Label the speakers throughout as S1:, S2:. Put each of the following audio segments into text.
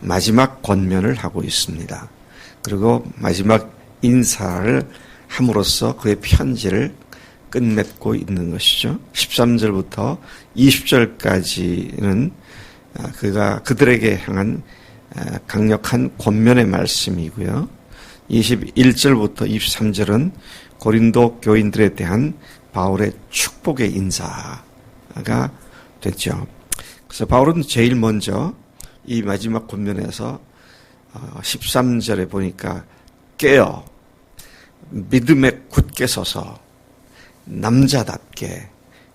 S1: 마지막 권면을 하고 있습니다. 그리고 마지막 인사를 함으로써 그의 편지를 끝맺고 있는 것이죠. 13절부터 20절까지는 그가 그들에게 향한 강력한 권면의 말씀이고요. 21절부터 23절은 고린도 교인들에 대한 바울의 축복의 인사가 됐죠. 그래서 바울은 제일 먼저 이 마지막 권면에서 13절에 보니까 깨어 믿음에 굳게 서서 남자답게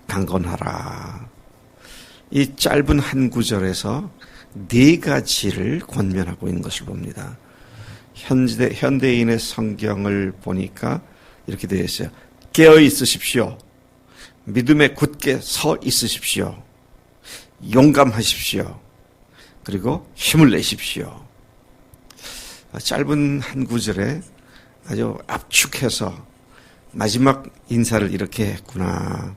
S1: 강건하라. 이 짧은 한 구절에서 네 가지를 권면하고 있는 것을 봅니다. 현대인의 성경을 보니까 이렇게 되어 있어요. 깨어 있으십시오. 믿음에 굳게 서 있으십시오. 용감하십시오. 그리고 힘을 내십시오. 짧은 한 구절에 아주 압축해서 마지막 인사를 이렇게 했구나.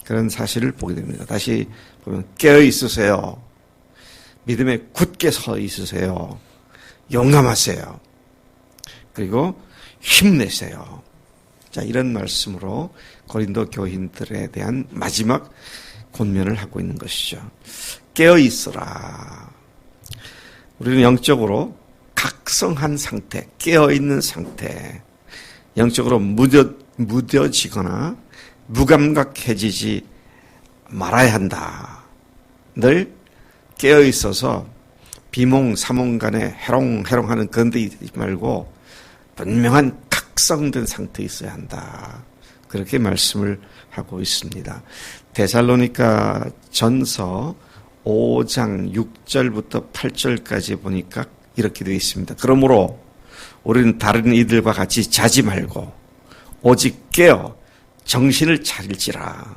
S1: 그런 사실을 보게 됩니다. 다시 보면 깨어 있으세요. 믿음에 굳게 서 있으세요. 용감하세요. 그리고 힘내세요. 자, 이런 말씀으로 고린도 교인들에 대한 마지막 권면을 하고 있는 것이죠. 깨어 있으라. 우리는 영적으로 각성한 상태, 깨어 있는 상태, 영적으로 무뎌지거나 무감각해지지 말아야 한다. 늘 깨어 있어서 비몽사몽간에 해롱해롱하는 그런 데 있지 말고 분명한 각성된 상태에 있어야 한다. 그렇게 말씀을 하고 있습니다. 데살로니가 전서 5장 6절부터 8절까지 보니까 이렇게 되어 있습니다. 그러므로 우리는 다른 이들과 같이 자지 말고 오직 깨어 정신을 차릴지라.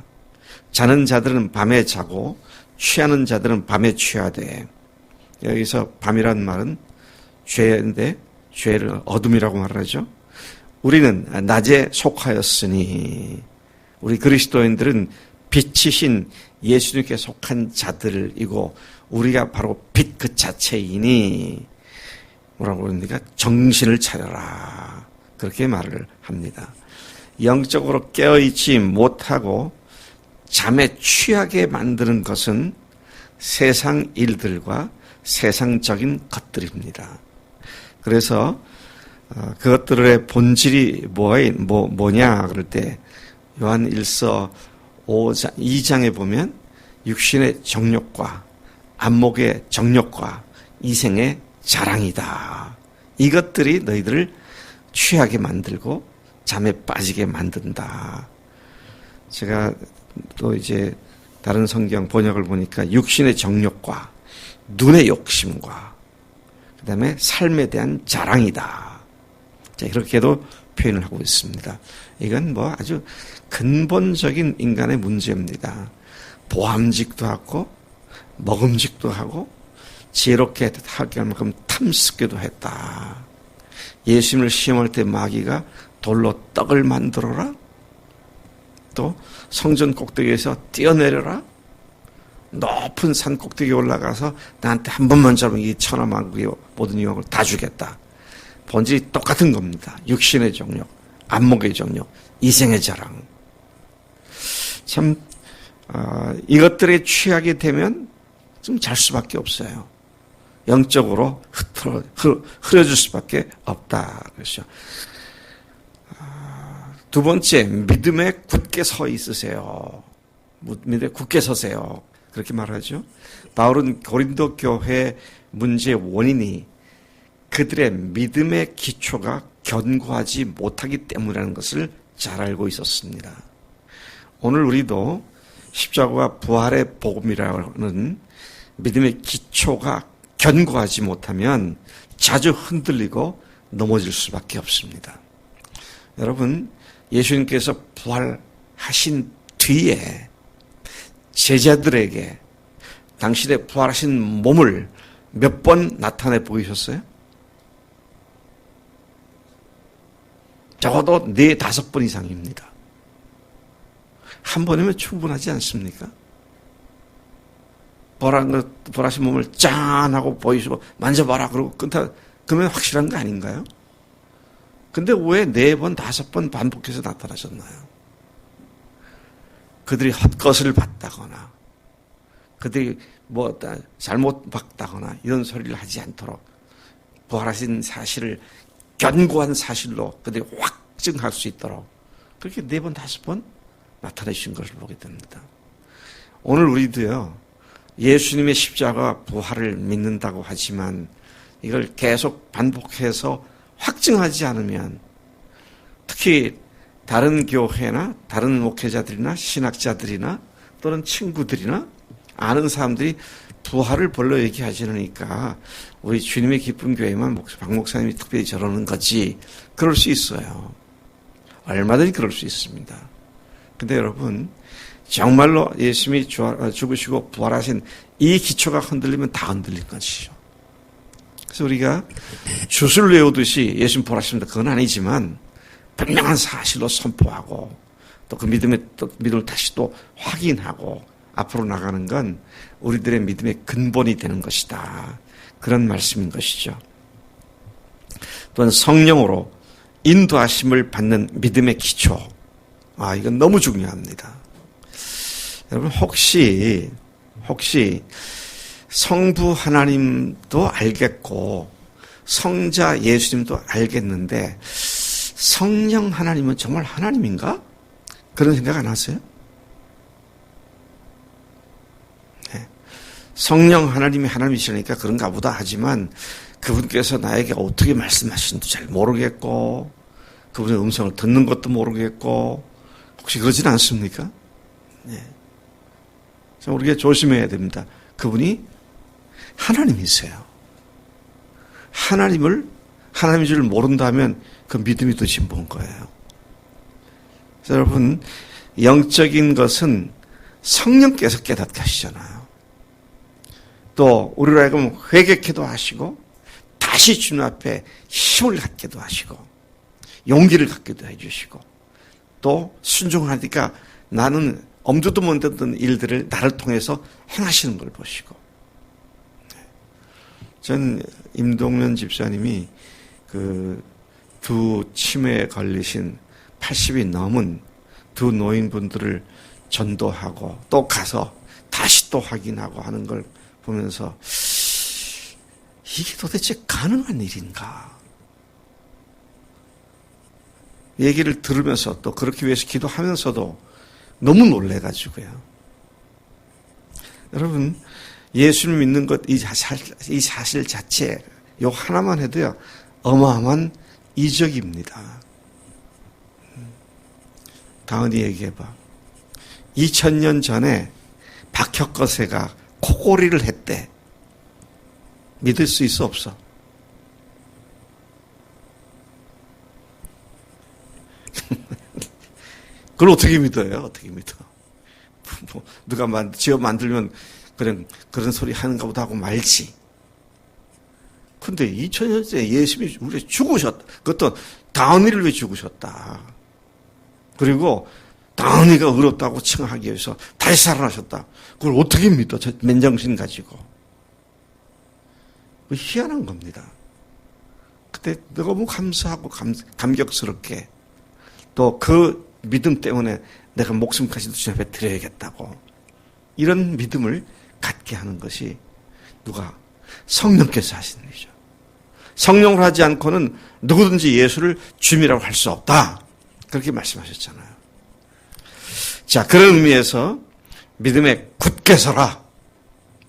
S1: 자는 자들은 밤에 자고 취하는 자들은 밤에 취하되. 여기서 밤이란 말은 죄인데 죄를 어둠이라고 말하죠. 우리는 낮에 속하였으니 우리 그리스도인들은 빛이신 예수님께 속한 자들이고 우리가 바로 빛 그 자체이니 뭐라고 그럽니까? 정신을 차려라. 그렇게 말을 합니다. 영적으로 깨어있지 못하고 잠에 취하게 만드는 것은 세상 일들과 세상적인 것들입니다. 그래서 그것들의 본질이 뭐냐 그럴 때 요한 1서 2장에 보면 육신의 정욕과 안목의 정욕과 이생의 자랑이다. 이것들이 너희들을 취하게 만들고 잠에 빠지게 만든다. 제가 또 이제 다른 성경 번역을 보니까 육신의 정욕과 눈의 욕심과 그 다음에 삶에 대한 자랑이다. 자, 이렇게도 표현을 하고 있습니다. 이건 뭐 아주 근본적인 인간의 문제입니다. 보암직도 하고 먹음직도 하고 지혜롭게 하게 할 만큼 탐스럽게도 했다. 예수님을 시험할 때 마귀가 돌로 떡을 만들어라. 또 성전 꼭대기에서 뛰어내려라. 높은 산 꼭대기에 올라가서 나한테 한 번만 잡으면 이 천하만국의 모든 영광을 다 주겠다. 본질이 똑같은 겁니다. 육신의 정욕, 안목의 정욕, 이생의 자랑. 참 이것들에 취하게 되면 좀 잘 수밖에 없어요. 영적으로 흐려질 수밖에 없다. 그렇죠. 두 번째, 믿음에 굳게 서 있으세요. 믿음에 굳게 서세요. 그렇게 말하죠. 바울은 고린도 교회 문제의 원인이 그들의 믿음의 기초가 견고하지 못하기 때문이라는 것을 잘 알고 있었습니다. 오늘 우리도 십자가와 부활의 복음이라는 믿음의 기초가 견고하지 못하면 자주 흔들리고 넘어질 수밖에 없습니다. 여러분, 예수님께서 부활하신 뒤에 제자들에게 당신의 부활하신 몸을 몇 번 나타내 보이셨어요? 적어도 4-5번 이상입니다. 한 번이면 충분하지 않습니까? 부활하신 몸을 짠 하고 보이시고 만져봐라 그러고 그러면 확실한 거 아닌가요? 근데 왜 4번, 5번 반복해서 나타나셨나요? 그들이 헛것을 봤다거나 그들이 뭐 잘못 봤다거나 이런 소리를 하지 않도록 부활하신 사실을 견고한 사실로 그들이 확증할 수 있도록 그렇게 4번, 5번 나타내 주신 것을 보게 됩니다. 오늘 우리도요, 예수님의 십자가 부활을 믿는다고 하지만 이걸 계속 반복해서 확증하지 않으면 특히 다른 교회나 다른 목회자들이나 신학자들이나 또는 친구들이나 아는 사람들이 부활을 별로 얘기하지 않으니까 우리 주님의 기쁜 교회만 박 목사님이 특별히 저러는 거지 그럴 수 있어요. 얼마든지 그럴 수 있습니다. 근데 여러분 정말로 예수님이 죽으시고 부활하신 이 기초가 흔들리면 다 흔들린 것이죠. 그래서 우리가 주술 외우듯이 예수님 부활하십니다. 그건 아니지만 분명한 사실로 선포하고 또 그 믿음을 다시 또 확인하고 앞으로 나가는 건 우리들의 믿음의 근본이 되는 것이다. 그런 말씀인 것이죠. 또한 성령으로 인도하심을 받는 믿음의 기초. 이건 너무 중요합니다. 여러분 혹시 성부 하나님도 알겠고 성자 예수님도 알겠는데 성령 하나님은 정말 하나님인가? 그런 생각 안 하세요? 네. 성령 하나님이 하나님이시니까 그런가 보다 하지만 그분께서 나에게 어떻게 말씀하시는지 잘 모르겠고 그분의 음성을 듣는 것도 모르겠고 혹시 그러진 않습니까? 네. 우리가 조심해야 됩니다. 그분이 하나님이세요. 하나님인 줄 모른다면 그 믿음이 도대체 뭔 거예요? 그래서 여러분 영적인 것은 성령께서 깨닫게 하시잖아요. 또 우리로 하여금 회개케도 하시고 다시 주님 앞에 힘을 갖게도 하시고 용기를 갖게도 해주시고 또 순종하니까 나는 엄두도 못 내던 일들을 나를 통해서 행하시는 걸 보시고 전 임동면 집사님이 두 치매에 걸리신 80이 넘은 두 노인분들을 전도하고 또 가서 다시 또 확인하고 하는 걸 보면서 이게 도대체 가능한 일인가? 얘기를 들으면서 또 그렇게 위해서 기도하면서도 너무 놀래가지고요. 여러분 예수를 믿는 것 이 사실 자체 요 하나만 해도요 어마어마한 이적입니다. 다은이 얘기해봐. 2000년 전에 박혁거세가 코골이를 했대. 믿을 수 있어 없어? 그걸 어떻게 믿어요? 어떻게 믿어? 누가 지어 만들면 그런 소리 하는가 보다 하고 말지. 근데 2000년 전에 예수님이 우리 죽으셨다. 그것도 다은이를 왜 죽으셨다. 그리고 다은이가 의롭다고 칭하기 위해서 다시 살아나셨다. 그걸 어떻게 믿어? 저 맨정신 가지고. 희한한 겁니다. 그때 너무 감사하고 감격스럽게 또 그 믿음 때문에 내가 목숨까지도 주님 앞에 드려야겠다고 이런 믿음을 갖게 하는 것이 누가? 성령께서 하시는 일이죠. 성령으로 하지 않고는 누구든지 예수를 주님이라고 할 수 없다. 그렇게 말씀하셨잖아요. 자, 그런 의미에서 믿음에 굳게 서라.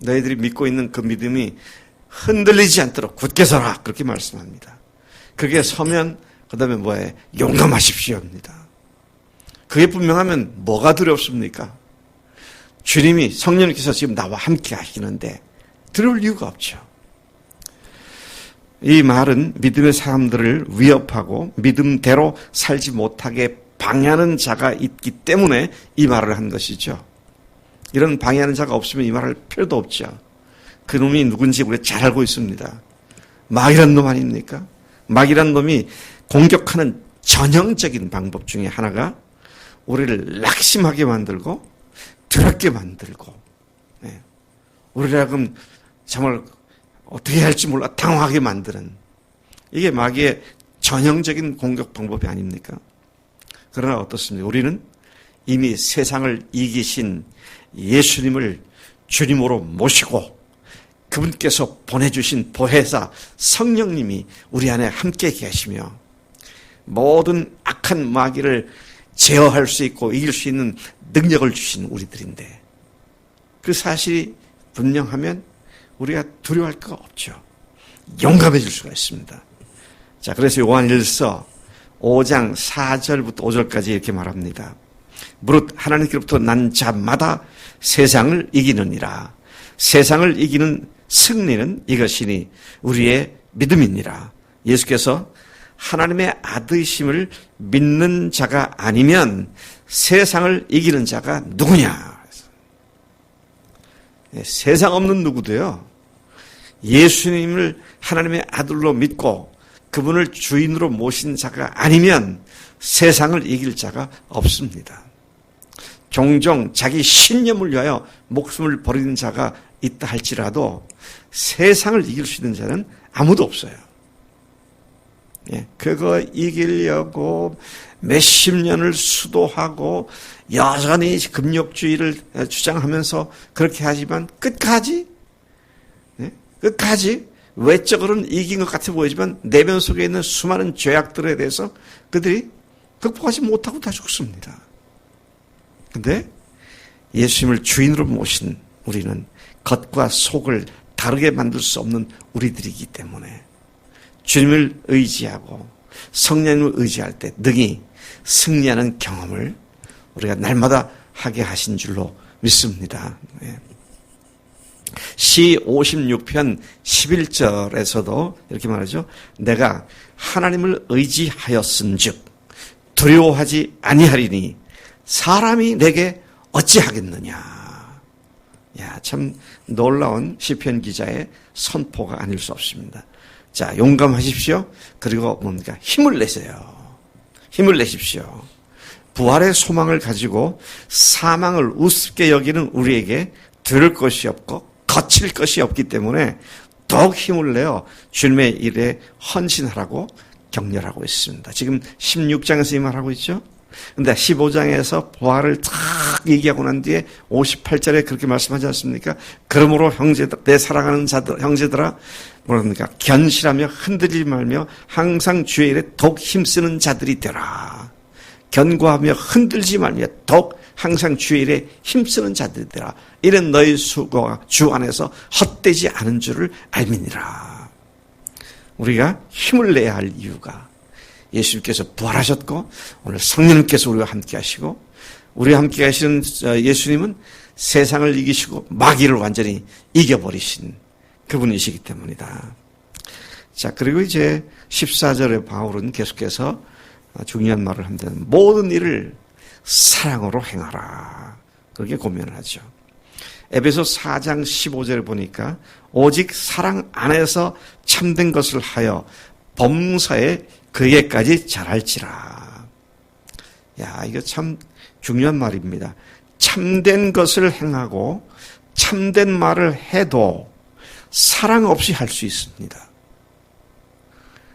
S1: 너희들이 믿고 있는 그 믿음이 흔들리지 않도록 굳게 서라. 그렇게 말씀합니다. 그게 서면 그 다음에 뭐예요? 용감하십시오입니다. 그게 분명하면 뭐가 두렵습니까? 주님이 성령님께서 지금 나와 함께 하시는데 두려울 이유가 없죠. 이 말은 믿음의 사람들을 위협하고 믿음대로 살지 못하게 방해하는 자가 있기 때문에 이 말을 한 것이죠. 이런 방해하는 자가 없으면 이 말할 필요도 없죠. 그 놈이 누군지 우리가 잘 알고 있습니다. 마귀란 놈 아닙니까? 마귀란 놈이 공격하는 전형적인 방법 중에 하나가 우리를 낙심하게 만들고 두렵게 만들고 우리라금 정말 어떻게 해야 할지 몰라 당황하게 만드는, 이게 마귀의 전형적인 공격 방법이 아닙니까? 그러나 어떻습니까? 우리는 이미 세상을 이기신 예수님을 주님으로 모시고 그분께서 보내주신 보혜사 성령님이 우리 안에 함께 계시며 모든 악한 마귀를 제어할 수 있고 이길 수 있는 능력을 주신 우리들인데, 그 사실이 분명하면 우리가 두려워할 거 없죠. 용감해질 수가 있습니다. 자, 그래서 요한일서 5장 4절부터 5절까지 이렇게 말합니다. 무릇 하나님께로부터 난 자마다 세상을 이기느니라. 세상을 이기는 승리는 이것이니 우리의 믿음이니라. 예수께서 하나님의 아들이심을 믿는 자가 아니면 세상을 이기는 자가 누구냐? 세상 없는 누구도요, 예수님을 하나님의 아들로 믿고 그분을 주인으로 모신 자가 아니면 세상을 이길 자가 없습니다. 종종 자기 신념을 위하여 목숨을 버리는 자가 있다 할지라도 세상을 이길 수 있는 자는 아무도 없어요. 그거 이기려고 몇십 년을 수도하고 여전히 금욕주의를 주장하면서 그렇게 하지만 끝까지 외적으로는 이긴 것 같아 보이지만 내면 속에 있는 수많은 죄악들에 대해서 그들이 극복하지 못하고 다 죽습니다. 근데 예수님을 주인으로 모신 우리는 겉과 속을 다르게 만들 수 없는 우리들이기 때문에 주님을 의지하고 성령님을 의지할 때 능히 승리하는 경험을 우리가 날마다 하게 하신 줄로 믿습니다. 시 56편 11절에서도 이렇게 말하죠. 내가 하나님을 의지하였은즉 두려워하지 아니하리니 사람이 내게 어찌하겠느냐. 야, 참 놀라운 시편 기자의 선포가 아닐 수 없습니다. 자, 용감하십시오. 그리고 뭡니까? 힘을 내세요. 힘을 내십시오. 부활의 소망을 가지고 사망을 우습게 여기는 우리에게 들을 것이 없고 거칠 것이 없기 때문에 더욱 힘을 내어 주님의 일에 헌신하라고 격려하고 있습니다. 지금 16장에서 이 말하고 있죠. 근데 15장에서 부활을 탁 얘기하고 난 뒤에 58절에 그렇게 말씀하지 않습니까? 그러므로 형제들, 내 사랑하는 자들, 형제들아, 뭐랍니까? 견실하며 흔들리지 말며 항상 주의 일에 더욱 힘쓰는 자들이 되라. 견고하며 흔들지 말며 더욱 항상 주의 일에 힘쓰는 자들이 되라. 이는 너희 수고가 주 안에서 헛되지 않은 줄을 알미니라. 우리가 힘을 내야 할 이유가 예수님께서 부활하셨고 오늘 성령님께서 우리와 함께 하시고 우리와 함께 하시는 예수님은 세상을 이기시고 마귀를 완전히 이겨버리신 그분이시기 때문이다. 자, 그리고 이제 14절에 바울은 계속해서 중요한 말을 합니다. 모든 일을 사랑으로 행하라. 그렇게 고면을 하죠. 에베소 4장 15절을 보니까 오직 사랑 안에서 참된 것을 하여 범사에 그에까지 잘할지라. 야, 이거 참 중요한 말입니다. 참된 것을 행하고 참된 말을 해도 사랑 없이 할 수 있습니다.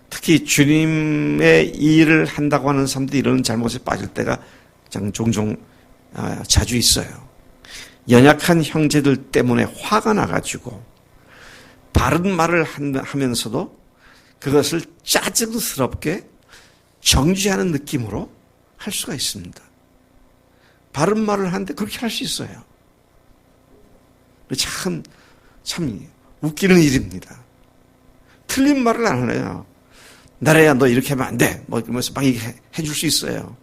S1: 특히 주님의 일을 한다고 하는 사람들이 이런 잘못에 빠질 때가 종종 자주 있어요. 연약한 형제들 때문에 화가 나가지고 바른 말을 하면서도 그것을 짜증스럽게 정죄하는 느낌으로 할 수가 있습니다. 바른 말을 하는데 그렇게 할 수 있어요. 참 웃기는 일입니다. 틀린 말을 안 해요. 나라야 너 이렇게 하면 안 돼. 뭐 이러면서 막 해줄 수 있어요.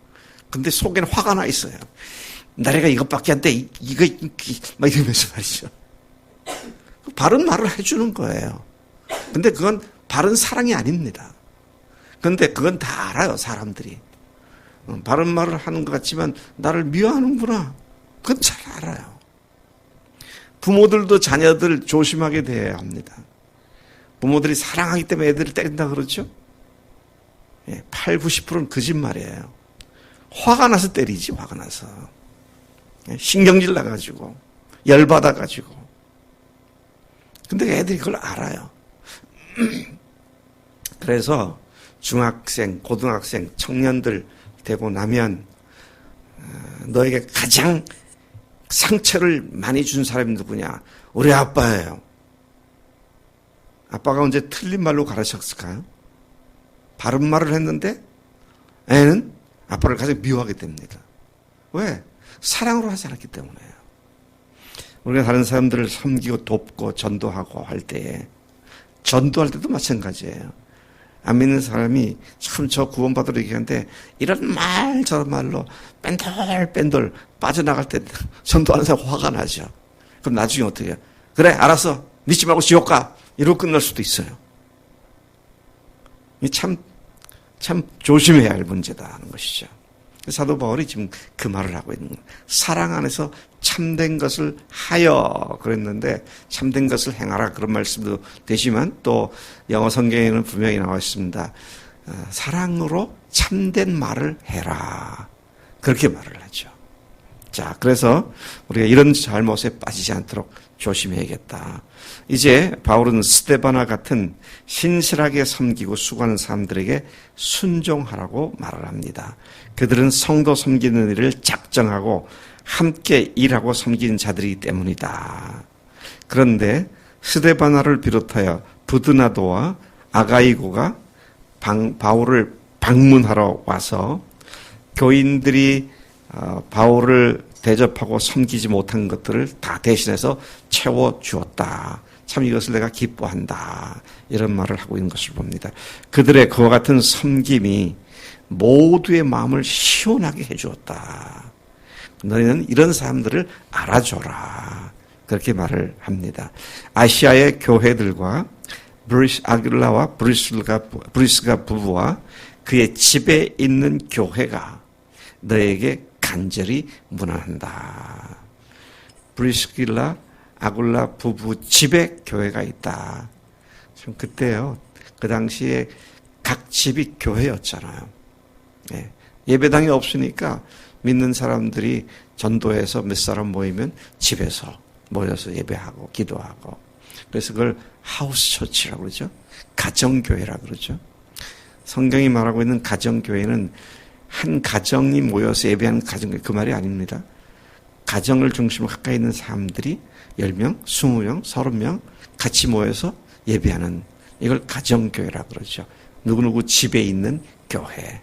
S1: 근데 속에는 화가 나 있어요. 나라가 이것밖에 안 돼. 이거 막 이러면서 말이죠. 바른 말을 해주는 거예요. 근데 그건 바른 사랑이 아닙니다. 그런데 그건 다 알아요, 사람들이. 바른 말을 하는 것 같지만 나를 미워하는구나. 그건 잘 알아요. 부모들도 자녀들 조심하게 대해야 합니다. 부모들이 사랑하기 때문에 애들을 때린다 그러죠? 8, 90%는 거짓말이에요. 화가 나서 때리지, 화가 나서. 신경질 나가지고, 열받아가지고. 근데 애들이 그걸 알아요. 그래서 중학생, 고등학생, 청년들 되고 나면 너에게 가장 상처를 많이 준 사람이 누구냐? 우리 아빠예요. 아빠가 언제 틀린 말로 가르쳤을까요? 바른 말을 했는데 애는 아빠를 가장 미워하게 됩니다. 왜? 사랑으로 하지 않았기 때문에요. 우리가 다른 사람들을 섬기고 돕고 전도하고 할 때에 전도할 때도 마찬가지예요. 안 믿는 사람이 참 저 구원받으러 얘기하는데 이런 말 저런 말로 뺀돌뺀돌 빠져나갈 때 전도하는 사람 화가 나죠. 그럼 나중에 어떻게 해요? 그래 알았어 믿지 말고 지옥 가 이러고 끝날 수도 있어요. 참 조심해야 할 문제다 하는 것이죠. 사도 바울이 지금 그 말을 하고 있는 거예요. 사랑 안에서 참된 것을 하여 그랬는데 참된 것을 행하라 그런 말씀도 되지만 또 영어 성경에는 분명히 나와 있습니다. 사랑으로 참된 말을 해라. 그렇게 말을 하죠. 자, 그래서 우리가 이런 잘못에 빠지지 않도록 조심해야겠다. 이제 바울은 스데바나 같은 신실하게 섬기고 수고하는 사람들에게 순종하라고 말을 합니다. 그들은 성도 섬기는 일을 작정하고 함께 일하고 섬기는 자들이기 때문이다. 그런데 스데바나를 비롯하여 부드나도와 아가이고가 바울을 방문하러 와서 교인들이 바울을 대접하고 섬기지 못한 것들을 다 대신해서 채워주었다. 참 이것을 내가 기뻐한다. 이런 말을 하고 있는 것을 봅니다. 그들의 그와 같은 섬김이 모두의 마음을 시원하게 해주었다. 너희는 이런 사람들을 알아줘라. 그렇게 말을 합니다. 아시아의 교회들과 아길라와 브리스가 부부와 그의 집에 있는 교회가 너에게 간절히 문안한다. 브리스길라, 아굴라 부부 집에 교회가 있다. 좀 그때요. 그 당시에 각 집이 교회였잖아요. 예. 예배당이 없으니까 믿는 사람들이 전도해서 몇 사람 모이면 집에서 모여서 예배하고 기도하고. 그래서 그걸 하우스 처치라고 그러죠. 가정교회라고 그러죠. 성경이 말하고 있는 가정교회는 한 가정이 모여서 예배하는 가정교회 그 말이 아닙니다. 가정을 중심으로 가까이 있는 사람들이 10명, 20명, 30명 같이 모여서 예배하는 이걸 가정교회라고 그러죠. 누구누구 집에 있는 교회.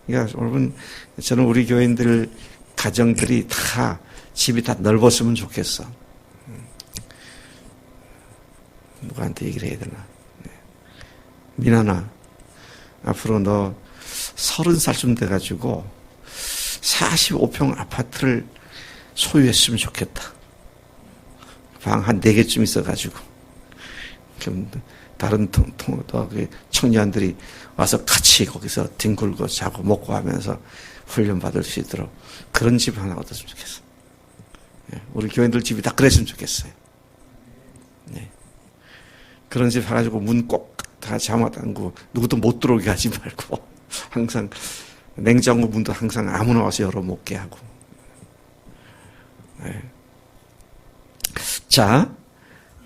S1: 그러니까 여러분 저는 우리 교인들 가정들이 다 집이 다 넓었으면 좋겠어. 누구한테 얘기를 해야 되나. 민아나 앞으로 너 30살쯤 돼가지고 45평 아파트를 소유했으면 좋겠다. 방 한 4개쯤 있어가지고 그럼 다른 청년들이 와서 같이 거기서 뒹굴고 자고 먹고 하면서 훈련받을 수 있도록 그런 집 하나 얻었으면 좋겠어. 우리 교인들 집이 다 그랬으면 좋겠어요. 네. 그런 집 해가지고 문 꼭 다 잠아 담고 누구도 못 들어오게 하지 말고 항상 냉장고 문도 항상 아무나 와서 열어 먹게 하고. 네. 자,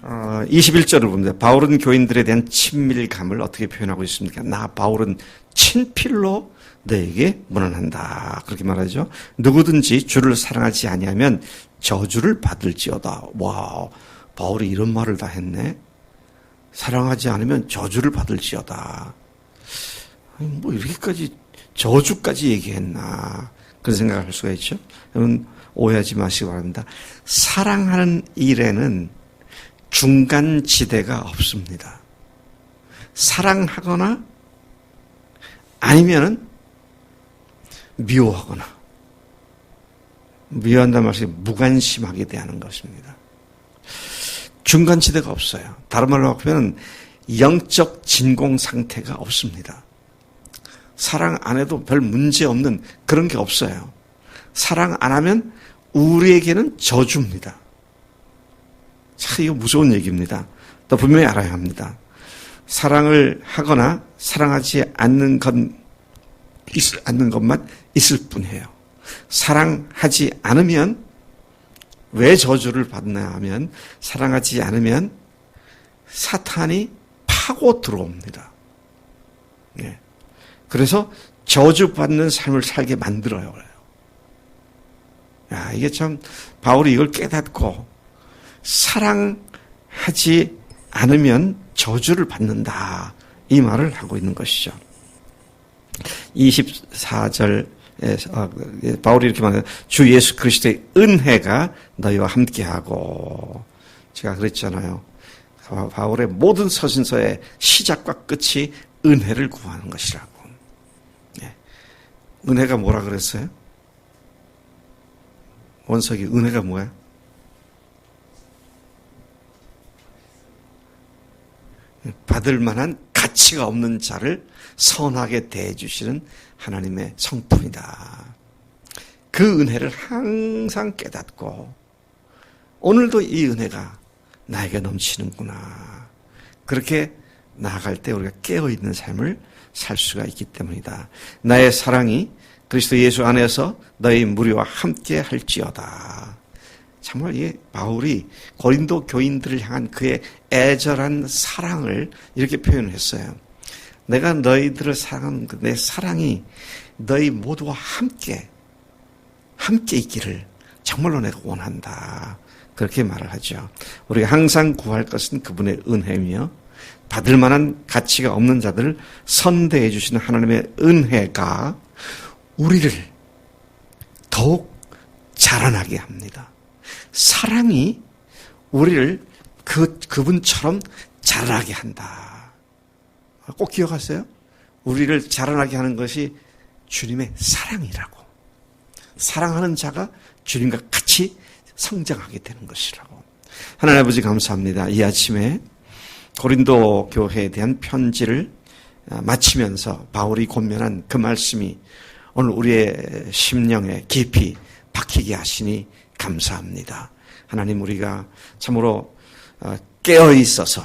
S1: 21절을 봅니다. 바울은 교인들에 대한 친밀감을 어떻게 표현하고 있습니까? 나 바울은 친필로 너에게 문안한다. 그렇게 말하죠. 누구든지 주를 사랑하지 아니하면 저주를 받을지어다. 와, 바울이 이런 말을 다 했네. 사랑하지 않으면 저주를 받을지어다. 아니, 뭐 이렇게까지 저주까지 얘기했나 그런 생각을 할 수가 있죠. 여러분 오해하지 마시기 바랍니다. 사랑하는 일에는 중간지대가 없습니다. 사랑하거나 아니면은 미워하거나 미워한다는 말이 무관심하게 대하는 것입니다. 중간지대가 없어요. 다른 말로 하면 영적 진공 상태가 없습니다. 사랑 안 해도 별 문제 없는 그런 게 없어요. 사랑 안 하면 우리에게는 저주입니다. 참 이거 무서운 얘기입니다. 또 분명히 알아야 합니다. 사랑을 하거나 사랑하지 않는 것만 있을 뿐이에요. 사랑하지 않으면 왜 저주를 받나 하면 사랑하지 않으면 사탄이 파고 들어옵니다. 예. 그래서 저주받는 삶을 살게 만들어요. 야, 이게 참 바울이 이걸 깨닫고 사랑하지 않으면 저주를 받는다. 이 말을 하고 있는 것이죠. 24절에 바울이 이렇게 말해요. 주 예수 그리스도의 은혜가 너희와 함께하고. 제가 그랬잖아요. 바울의 모든 서신서의 시작과 끝이 은혜를 구하는 것이라고. 예. 은혜가 뭐라 그랬어요? 원석이 은혜가 뭐야? 받을 만한 가치가 없는 자를 선하게 대해주시는 하나님의 성품이다. 그 은혜를 항상 깨닫고 오늘도 이 은혜가 나에게 넘치는구나. 그렇게 나아갈 때 우리가 깨어있는 삶을 살 수가 있기 때문이다. 나의 사랑이 그리스도 예수 안에서 너희 무리와 함께 할지어다. 정말 이 바울이 고린도 교인들을 향한 그의 애절한 사랑을 이렇게 표현했어요. 내가 너희들을 사랑하는 내 사랑이 너희 모두와 함께 있기를 정말로 내가 원한다. 그렇게 말을 하죠. 우리가 항상 구할 것은 그분의 은혜며 받을 만한 가치가 없는 자들을 선대해 주시는 하나님의 은혜가 우리를 더욱 자라나게 합니다. 사랑이 우리를 그분처럼 자라나게 한다. 꼭 기억하세요. 우리를 자라나게 하는 것이 주님의 사랑이라고. 사랑하는 자가 주님과 같이 성장하게 되는 것이라고. 하나님 아버지 감사합니다. 이 아침에 고린도 교회에 대한 편지를 마치면서 바울이 권면한 그 말씀이 오늘 우리의 심령에 깊이 박히게 하시니 감사합니다. 하나님, 우리가 참으로 깨어 있어서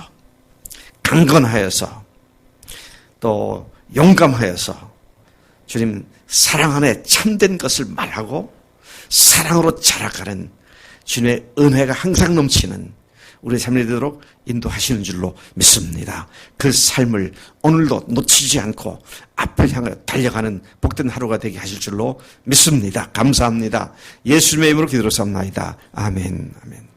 S1: 강건하여서 또 용감하여서 주님 사랑 안에 참된 것을 말하고 사랑으로 자라가는 주님의 은혜가 항상 넘치는 우리의 삶이 되도록 인도하시는 줄로 믿습니다. 그 삶을 오늘도 놓치지 않고 앞을 향해 달려가는 복된 하루가 되게 하실 줄로 믿습니다. 감사합니다. 예수님의 이름으로 기도로 삼나이다. 아멘. 아멘.